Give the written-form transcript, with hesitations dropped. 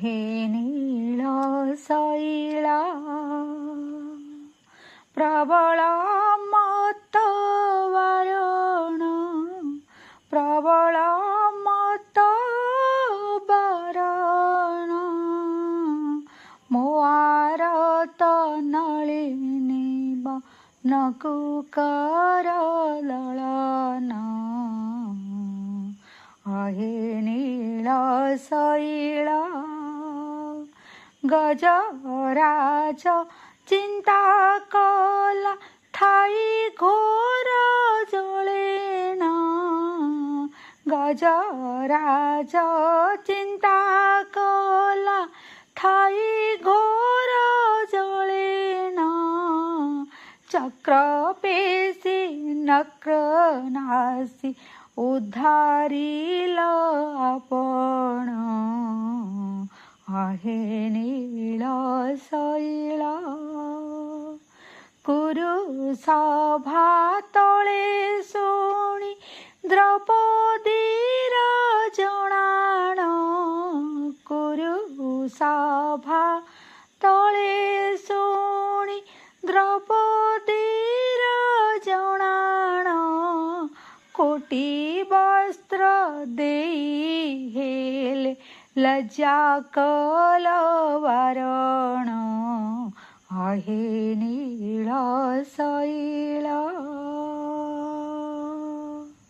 हे नील शैला प्रबल मत वारण प्रबल मत वारण मोआर नलिनी नकुकर दलन हे नील शैला गजराज चिंता कला ठाई घोर जलेना गजराज चिंता कला ठाई घोर जलेना चक्र पेशी नक्र नासी उद्धारिल आपण हे नील शैला कुरु सभा तले शुणी द्रौपदीर जणाण कुरु सभा तले शुणी द्रौपदीर जणाण कोटी वस्त्र देई हेले लज्जा कल वारण हे नील शैला।